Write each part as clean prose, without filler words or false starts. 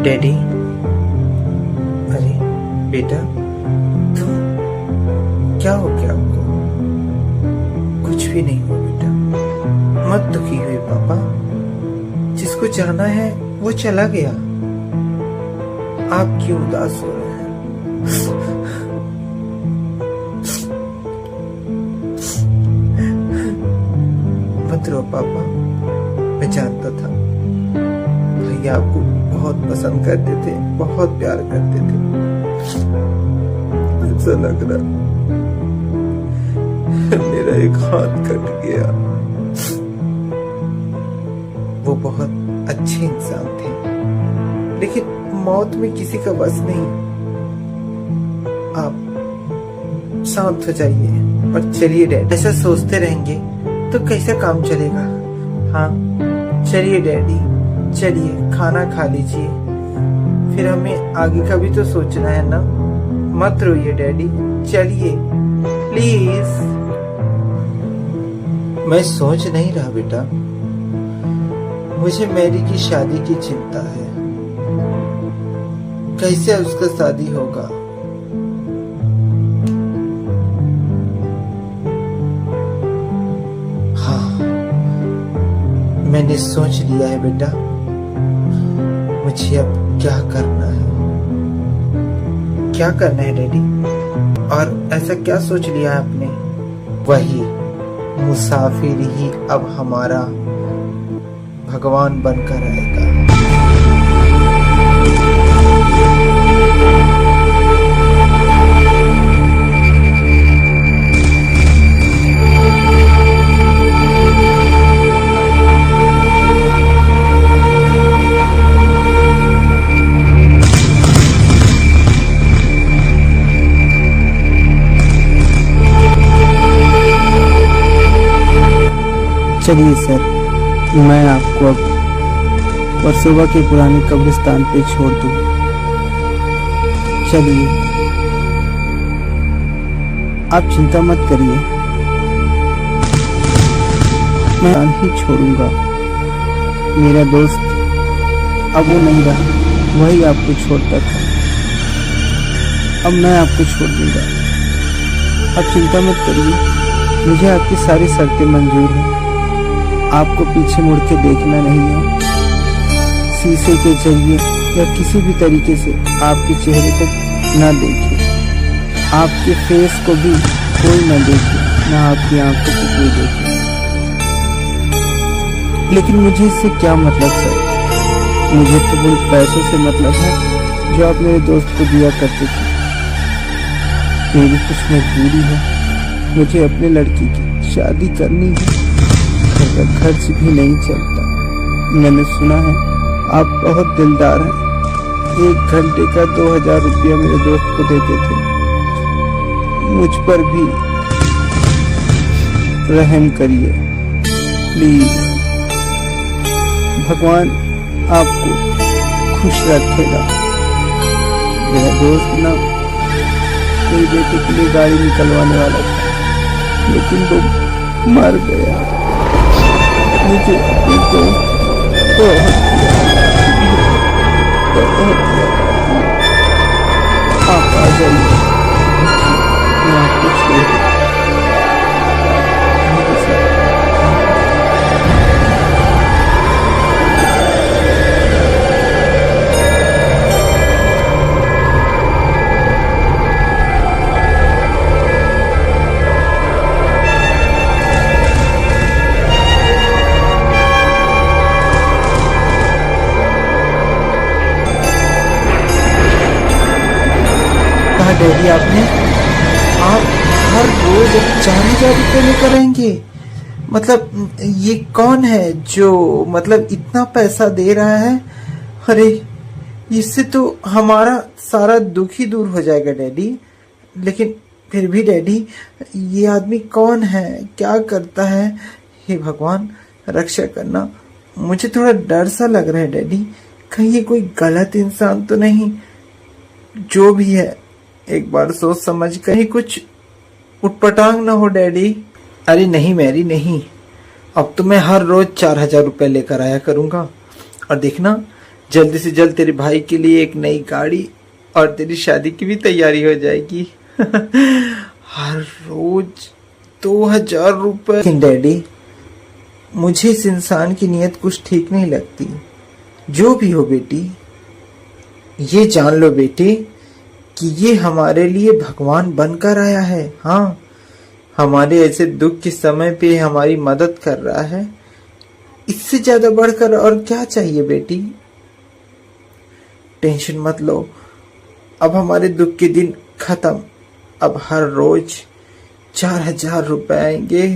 Daddy, अरे बेटा, तुम क्या हो गया आपको? कुछ भी नहीं हुआ बेटा, मत दुखी हुए पापा। जिसको जाना है वो चला गया, आप क्यों उदास हो रहे हैं? मत रो पापा, मैं जानता था भैया आपको बहुत पसंद करते थे, बहुत प्यार करते थे। ऐसा लग रहा मेरा एक हाथ कट गया। वो बहुत अच्छे इंसान थे, लेकिन मौत में किसी का बस नहीं। आप शांत हो जाइए और चलिए डैडी। ऐसा सोचते रहेंगे तो कैसे काम चलेगा? हाँ चलिए डैडी, चलिए खाना खा लीजिए, फिर हमें आगे का भी तो सोचना है ना। मत रोइए डैडी, चलिए प्लीज। मैं सोच नहीं रहा बेटा, मुझे मैरी की शादी की चिंता है। कैसे उसका शादी होगा? हाँ, मैंने सोच लिया है बेटा, मुझे अब क्या करना है। क्या करना है डैडी? और ऐसा क्या सोच लिया आपने? वही मुसाफिर ही अब हमारा भगवान बनकर आएगा। चलिए सर, मैं आपको अब वर्सोवा के पुराने कब्रिस्तान पे छोड़ दूं। चलिए, आप चिंता मत करिए, मैं ही छोड़ूंगा। मेरा दोस्त अब वो नहीं रहा, वही आपको छोड़ता था। अब मैं आपको छोड़ दूंगा, आप चिंता मत करिए। मुझे आपकी सारी शर्तें मंजूर हैं। आपको पीछे मुड़ के देखना नहीं है। शीशे के जरिए या किसी भी तरीके से आपके चेहरे तक ना देखे, आपके फेस को भी कोई ना देखे, ना आपकी आंखों को कोई देखे। लेकिन मुझे इससे क्या मतलब सर? मुझे तो वो पैसों से मतलब है जो आप मेरे दोस्त को दिया करते थे। मेरी कुछ मजबूरी है, मुझे अपने लड़की की शादी करनी है, घर का खर्च भी नहीं चलता। मैंने सुना है आप बहुत दिलदार हैं। 1 घंटे का 2000 रुपया मेरे दोस्त को देते थे। मुझ पर भी रहम करिए प्लीज। भगवान आपको खुश रखेगा। मेरा दोस्त ना कोई बेटे के लिए गाड़ी निकलवाने वाला था, लेकिन वो मर गया। मुझे अपने दोस्त बहुत जाइए, मैं आपको छोड़ दूंगा। कहा डैडी आपने, आप हर रोज 4,000 रुपये लेकर आएंगे? मतलब ये कौन है जो मतलब इतना पैसा दे रहा है? अरे इससे तो हमारा सारा दुख ही दूर हो जाएगा डैडी। लेकिन फिर भी डैडी, ये आदमी कौन है, क्या करता है? हे भगवान रक्षा करना, मुझे थोड़ा डर सा लग रहा है डैडी, कहीं ये कोई गलत इंसान तो नहीं? जो भी है एक बार सोच समझ कर ही कुछ उटपटांग ना हो डैडी। अरे नहीं मैरी नहीं, अब तो मैं हर रोज 4,000 रुपये लेकर आया करूंगा। और देखना जल्दी से जल्द तेरे भाई के लिए एक नई गाड़ी और तेरी शादी की भी तैयारी हो जाएगी। हर रोज 2,000 रुपये। लेकिन डैडी, मुझे इस इंसान की नीयत कुछ ठीक नहीं लगती। जो भी हो बेटी, ये जान लो बेटी कि ये हमारे लिए भगवान बनकर आया है। हाँ, हमारे ऐसे दुख के समय पे हमारी मदद कर रहा है। इससे ज्यादा बढ़कर और क्या चाहिए बेटी? टेंशन मत लो, अब हमारे दुख के दिन खत्म। अब हर रोज 4,000 रुपए आएंगे।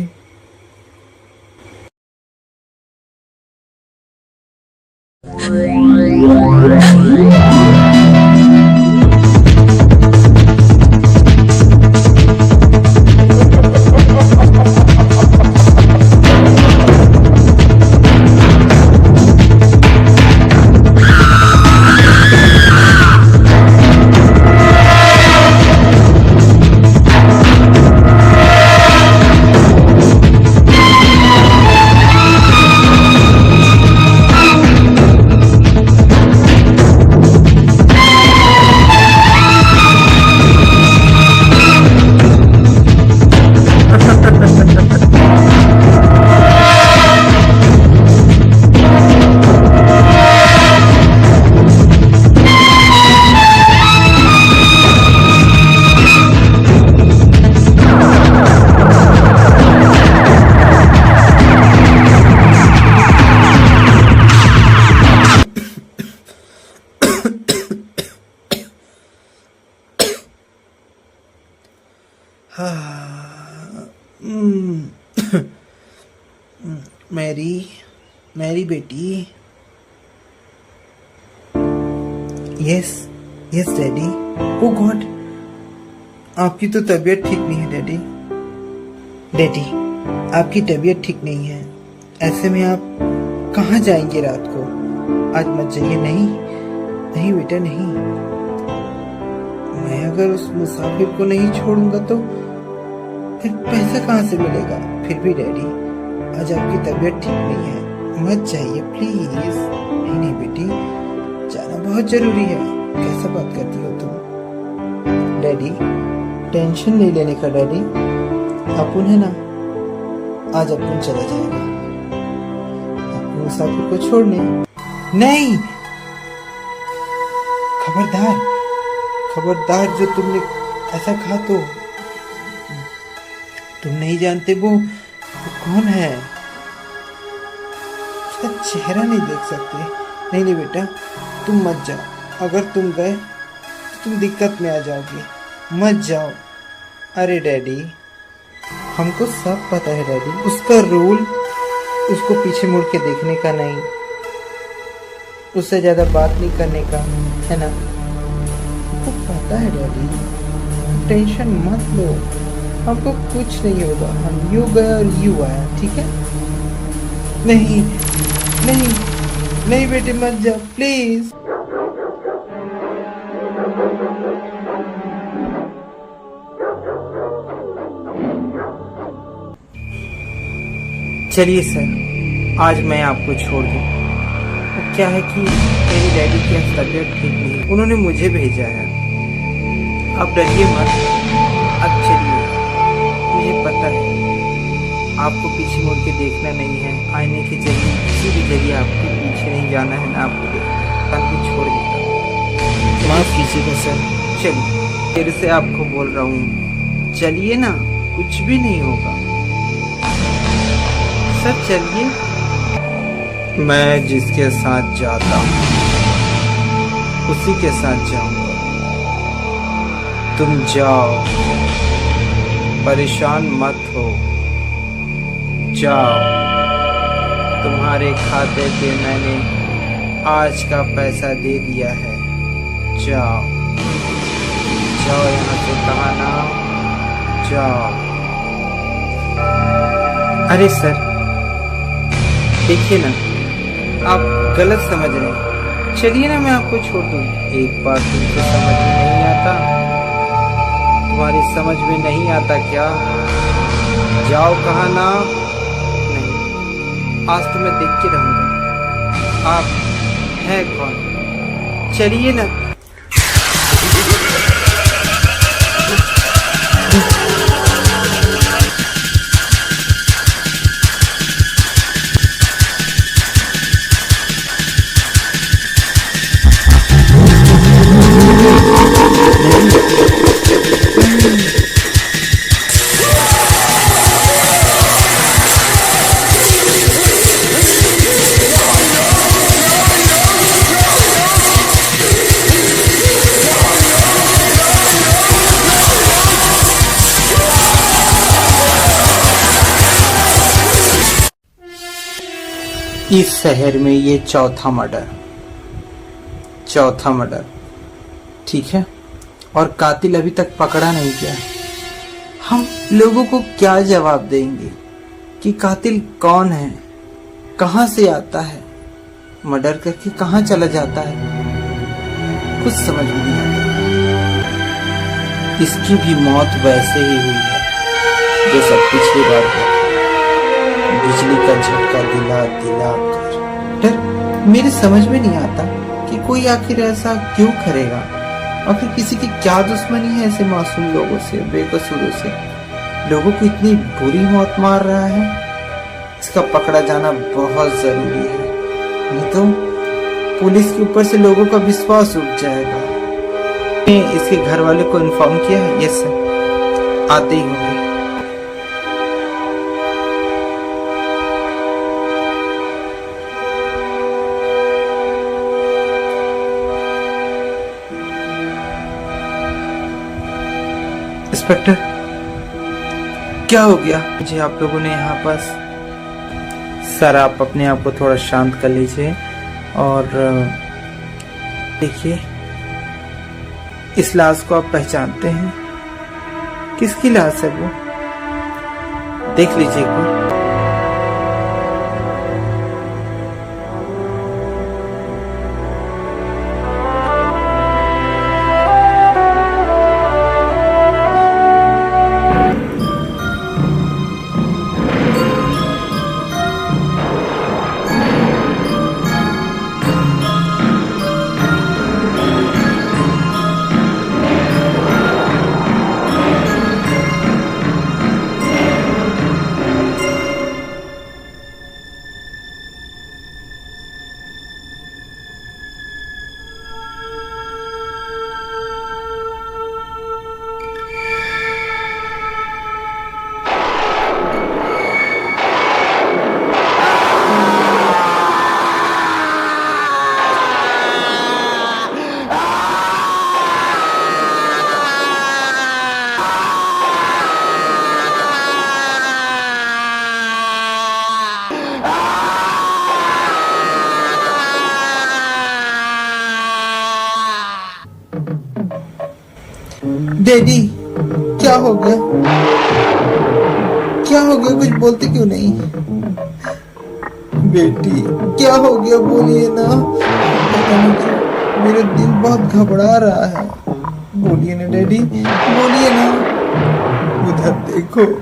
मैरी बेटी। Yes yes daddy. Oh god, आपकी तो तबीयत ठीक नहीं है डैडी। डैडी, आपकी तबीयत ठीक नहीं है, ऐसे में आप कहाँ जाएंगे रात को? आज मत जाइए। नहीं नहीं बेटा नहीं, मैं अगर उस मुसाफिर को नहीं छोड़ूंगा तो फिर पैसा कहाँ से मिलेगा? फिर भी डैडी, आज आपकी तबीयत ठीक नहीं है, मत जाइए प्लीज। नहीं नहीं बेटी, जाना बहुत जरूरी है। कैसा बात करती हो तुम? डैडी, टेंशन नहीं लेने का डैडी, अपुन है ना, आज अपुन चला जाएगा अपने मुसाफिर को छोड़ने। नहीं, खबरदार खबरदार, जो तुमने ऐसा कहा तो तुम नहीं जानते वो कौन है, उसका चेहरा नहीं देख सकते। नहीं नहीं बेटा, तुम मत जाओ, अगर तुम गए तो तुम दिक्कत में आ जाओगे, मत जाओ। अरे डैडी, हमको सब पता है डैडी, उसका रूल उसको पीछे मुड़ के देखने का नहीं, उससे ज्यादा बात नहीं करने का, है ना? हमको पता है डैडी, टेंशन मत लो, हमको कुछ नहीं होगा। हम यू गए और यू आया, ठीक है? नहीं नहीं नहीं बेटे, मत जाओ प्लीज। चलिए सर, आज मैं आपको छोड़ दूं। क्या है कि मेरी डैडी की तबीयत ठीक नहीं, उन्होंने मुझे भेजा है। अब डरिए मत, अब चलिए। मुझे पता है आपको पीछे मुड़ के देखना नहीं है, आईने के जरिए किसी भी जरिए आपको पीछे नहीं जाना है, ना आपको देखना, कान को छोड़ देता। माफ कीजिएगा सर, चलिए फिर से आपको बोल रहा हूँ, चलिए ना, कुछ भी नहीं होगा सर, चलिए। मैं जिसके साथ जाता हूँ उसी के साथ जाऊंगा। तुम जाओ, परेशान मत हो, जाओ। तुम्हारे खाते पे मैंने आज का पैसा दे दिया है, जाओ जाओ यहाँ से, कहा ना, जाओ। अरे सर देखिए ना, आप गलत समझ रहे हैं, चलिए ना, मैं आपको छोड़ दूँ। एक बार तुमको समझ में नहीं आता, तुम्हारी समझ में नहीं आता क्या? जाओ, कहा ना। नहीं, आज तो मैं देख के रहूंगा आप हैं कौन, चलिए ना। इस शहर में ये चौथा मर्डर, ठीक है, और कातिल अभी तक पकड़ा नहीं गया। हम लोगों को क्या जवाब देंगे कि कातिल कौन है, कहां से आता है, मर्डर करके कहां चला जाता है, कुछ समझ में नहीं आता। इसकी भी मौत वैसे ही हुई है जैसा पिछली बार हुआ, बिजली का झटका दिला कर। मेरे समझ में नहीं आता कि कोई आखिर ऐसा क्यों करेगा, और फिर किसी की क्या दुश्मनी है ऐसे मासूम लोगों से, बेकसूरों से, लोगों को इतनी बुरी मौत मार रहा है। इसका पकड़ा जाना बहुत जरूरी है, नहीं तो पुलिस के ऊपर से लोगों का विश्वास उठ जाएगा। इसके घर वाले को इन्फॉर्म किया है? यस सर, आते ही होंगे। इंस्पेक्टर, क्या हो गया मुझे आप लोगों ने यहाँ पास? सर आप अपने आप को थोड़ा शांत कर लीजिए और देखिए, इस लाश को आप पहचानते हैं? किसकी लाश है वो? देख लीजिए एक बार। डैडी, क्या हो गया? क्या हो गया? कुछ बोलते क्यों नहीं? बेटी, क्या हो गया? बोलिए ना। पता नहीं क्यों मेरा दिल बहुत घबरा रहा है। बोलिए ना डैडी, बोलिए ना। उधर देखो।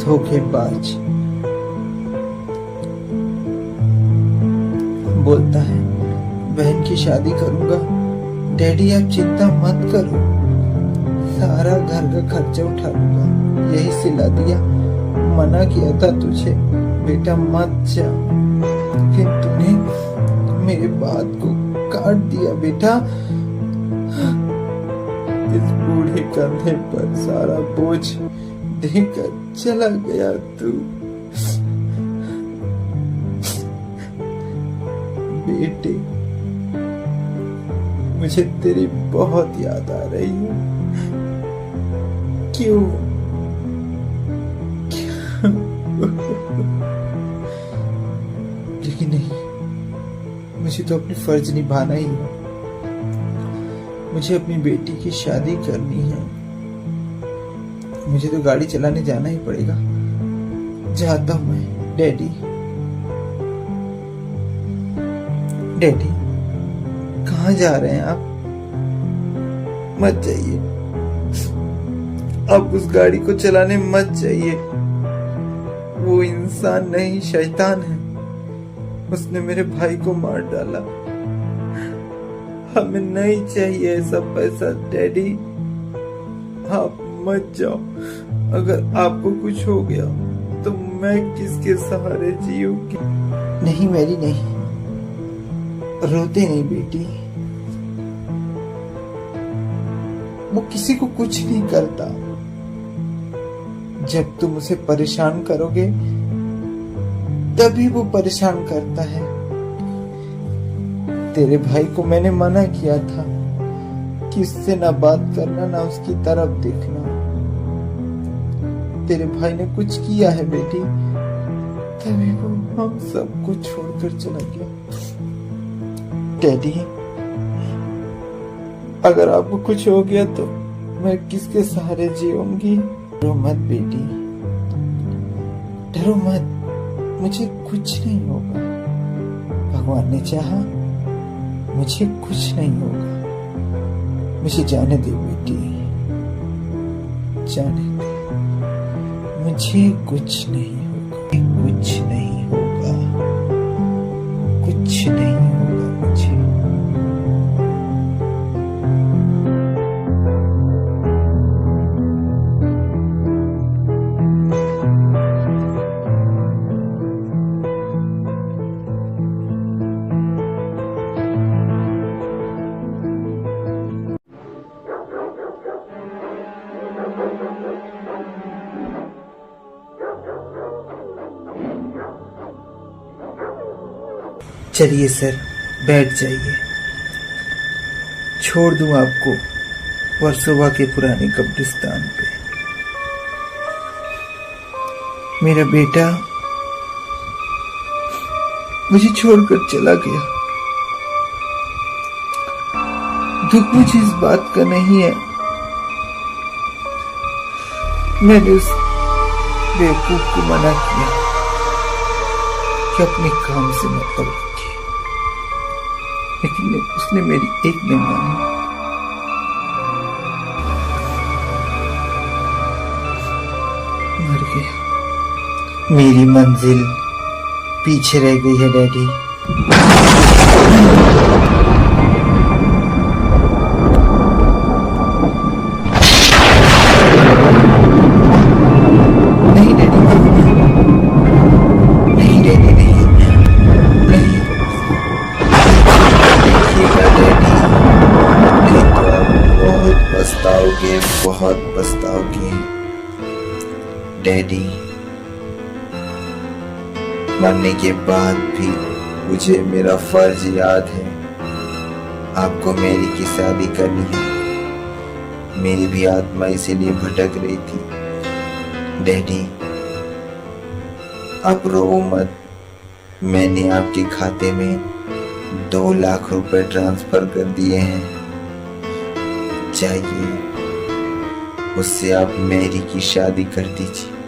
धोखेबाज। बोलता है बहन की शादी करूंगा। डैडी आप चिंता मत करो, सारा घर का खर्चा उठा लूंगा। यही सिला दिया, मना किया था तुझे बेटा मत जा, लेकिन तूने मेरे बात को काट दिया बेटा। इस बूढ़े कंधे पर सारा बोझ देकर चला गया तू। बेटे मुझे तेरी बहुत याद आ रही है। क्यों? लेकिन नहीं, मुझे तो अपनी फर्ज निभाना ही है। मुझे अपनी बेटी की शादी करनी है। मुझे तो गाड़ी चलाने जाना ही पड़ेगा। जाता हूं मैं। डैडी, डैडी कहाँ जा रहे हैं आप? मत जाइए, आप उस गाड़ी को चलाने मत जाइए। वो इंसान नहीं, शैतान है। उसने मेरे भाई को मार डाला। हमें नहीं चाहिए ऐसा पैसा। डैडी आप मत जाओ। अगर आपको कुछ हो गया तो मैं किसके सहारे जीऊंगी? नहीं मेरी नहीं, रोते नहीं बेटी। वो किसी को कुछ नहीं करता। जब तुम उसे परेशान करोगे तभी वो परेशान करता है। तेरे भाई को मैंने मना किया था कि उससे ना बात करना, ना उसकी तरफ देखना। तेरे भाई ने कुछ किया है बेटी, तभी वो हम सबको छोड़कर चला गया। डैडी अगर आपको कुछ हो गया तो मैं किसके सहारे जीऊंगी? डरो मत बेटी, डरो मत, मुझे कुछ नहीं होगा। भगवान ने चाहा मुझे कुछ नहीं होगा। मुझे जाने दे बेटी, जाने दे। मुझे कुछ नहीं होगा, कुछ नहीं होगा, कुछ नहीं होगा मुझे। चलिए सर, बैठ जाइए। छोड़ दूं आपको वर्सोवा के पुराने कब्रिस्तान पे। मेरा बेटा मुझे छोड़कर चला गया। दुख मुझे इस बात का नहीं है, मैंने उस बेवकूफ को मना किया कि अपने काम से मतलब रखे, लेकिन उसने मेरी एक नहीं मानी। मर गया। मेरी मंजिल पीछे रह गई है डैडी। नहीं डैडी, नहीं डैडी, नहीं, नहीं। देखिएगा डैडी, नहीं तो आप बहुत पछताओगे, बहुत पछताओगे। डैडी मरने के बाद भी मुझे मेरा फर्ज याद है। आपको मेरी की शादी करनी है। मेरी भी आत्मा इसीलिए भटक रही थी। डैडी आप रो मत। मैंने आपके खाते में 2 लाख रुपए ट्रांसफर कर दिए हैं। चाहिए उससे आप मेरी की शादी कर दीजिए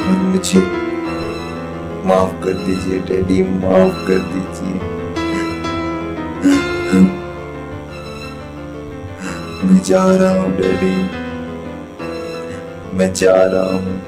और मुझे माफ कर दीजिए डैडी, माफ कर दीजिए। मैं जा रहा हूँ डैडी, मैं जा रहा हूँ।